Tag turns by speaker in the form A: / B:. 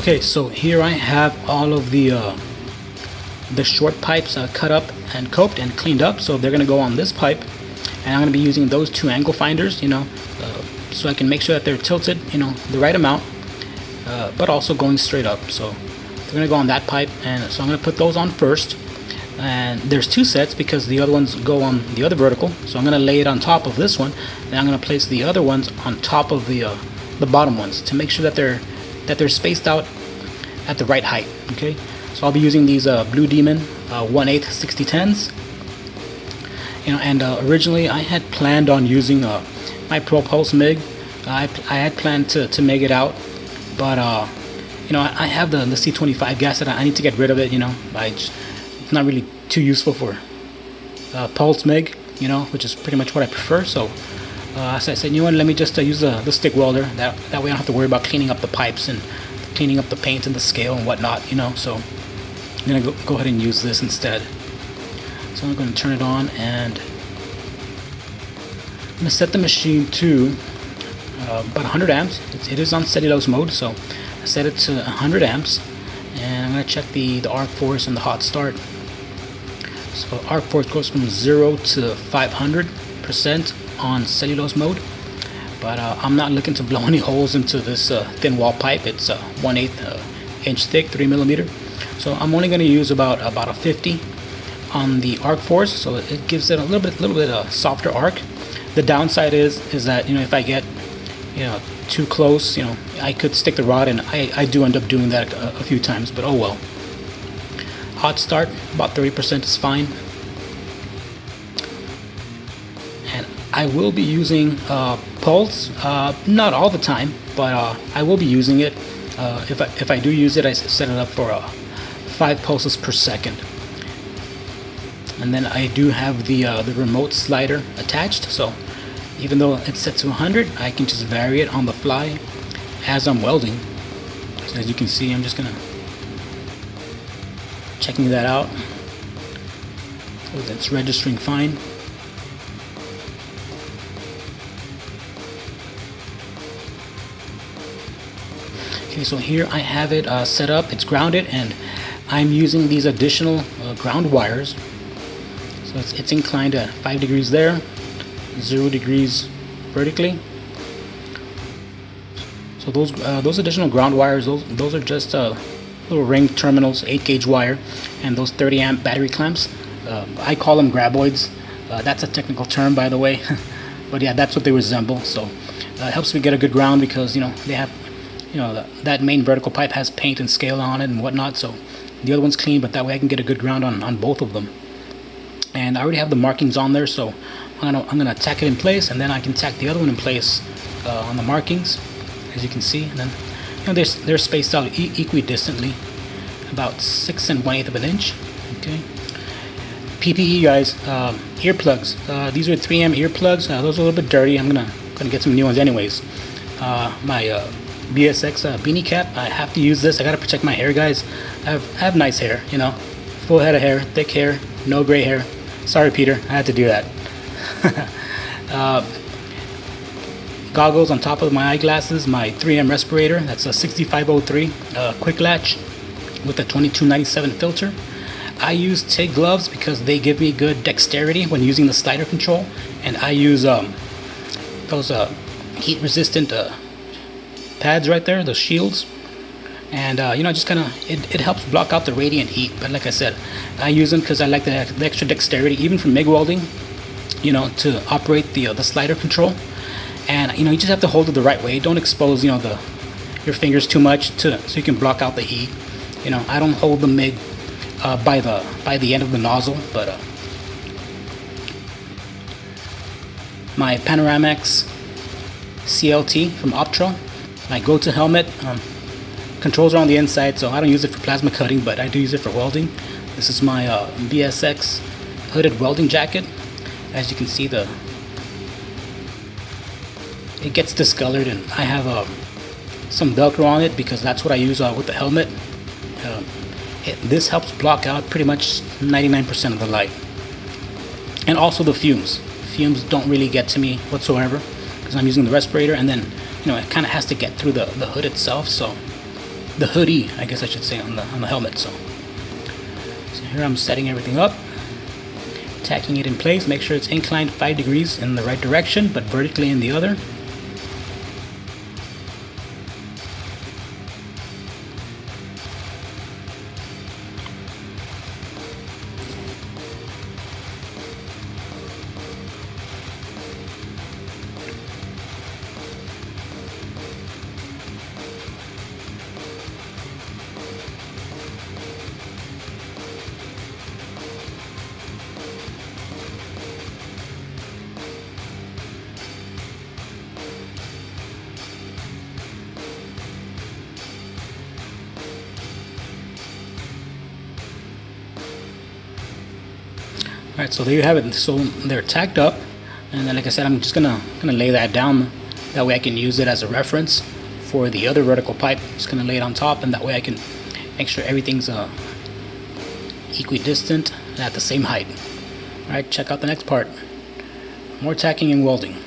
A: Okay, so here I have all of the short pipes cut up and coped and cleaned up, so they're going to go on this pipe, and I'm going to be using those two angle finders, so I can make sure that they're tilted, the right amount, but also going straight up. So they're going to go on that pipe, and so I'm going to put those on first. And there's two sets because the other ones go on the other vertical, so I'm going to lay it on top of this one, and I'm going to place the other ones on top of the bottom ones to make sure that they're spaced out at the right height. Okay, so I'll be using these Blue Demon 1/8 6010s. And originally I had planned on using my Pro Pulse MIG. I had planned to MIG it out, but I have the C25 gasket. I need to get rid of it. It's not really too useful for Pulse MIG, which is pretty much what I prefer. So I said, let me just use the stick welder. That way I don't have to worry about cleaning up the pipes and cleaning up the paint and the scale and whatnot. So I'm gonna go ahead and use this instead. So I'm going to turn it on, and I'm going to set the machine to about 100 amps. It is on cellulose mode, so I set it to 100 amps, and I'm going to check the arc force and the hot start. So arc force goes from 0 to 500% on cellulose mode, but I'm not looking to blow any holes into this thin wall pipe. It's 1/8 inch thick, 3mm. So I'm only going to use about a 50 on the arc force, so it gives it a little bit softer arc. The downside is that if I get too close, I could stick the rod, and I do end up doing that a few times, but oh well. Hot start about 30% is fine, and I will be using pulse, not all the time, but I will be using it. If I do use it, I set it up for 5 pulses per second. And then I do have the remote slider attached, so even though it's set to 100, I can just vary it on the fly as I'm welding. So as you can see, I'm just gonna checking that out. So that's registering fine. Okay, so here I have it set up. It's grounded, and I'm using these additional ground wires. So it's inclined at 5 degrees there, 0 degrees vertically. So those additional ground wires, those are just little ring terminals, 8-gauge wire, and those 30 amp battery clamps. I call them graboids. That's a technical term, by the way, but yeah, that's what they resemble. So it helps me get a good ground because they have that main vertical pipe has paint and scale on it and whatnot. So the other one's clean, but that way I can get a good ground on both of them. And I already have the markings on there, so I'm gonna tack it in place, and then I can tack the other one in place on the markings, as you can see. And then they're spaced out equidistantly, about 6 1/8 of an inch. Okay. PPE, guys, earplugs. These are 3M earplugs. Those are a little bit dirty. I'm gonna get some new ones anyways. My BSX beanie cap. I have to use this. I gotta protect my hair, guys. I have nice hair, full head of hair, thick hair, no gray hair. Sorry, Peter, I had to do that. Goggles on top of my eyeglasses, my 3M respirator. That's a 6503 quick latch with a 2297 filter. I use TIG gloves because they give me good dexterity when using the slider control, and I use those heat resistant pads right there, those shields. And just kind of it helps block out the radiant heat. But like I said, I use them because I like the extra dexterity, even for MIG welding, to operate the slider control. And you just have to hold it the right way. Don't expose your fingers too much so you can block out the heat. I don't hold the MIG by the end of the nozzle, but my Panoramax CLT from Optra, my go-to helmet. Controls are on the inside, so I don't use it for plasma cutting, but I do use it for welding. This is my BSX hooded welding jacket. As you can see, it gets discolored, and I have some Velcro on it because that's what I use with the helmet. This helps block out pretty much 99% of the light, and also the fumes. Fumes don't really get to me whatsoever because I'm using the respirator, and then it kind of has to get through the hood itself. So the hoodie, I guess I should say, on the helmet. So here I'm setting everything up, tacking it in place. Make sure it's inclined 5 degrees in the right direction, but vertically in the other. Alright, so there you have it. So they're tacked up, and then like I said, I'm just gonna lay that down. That way I can use it as a reference for the other vertical pipe. Just gonna lay it on top, and that way I can make sure everything's equidistant and at the same height. Alright, check out the next part. More tacking and welding.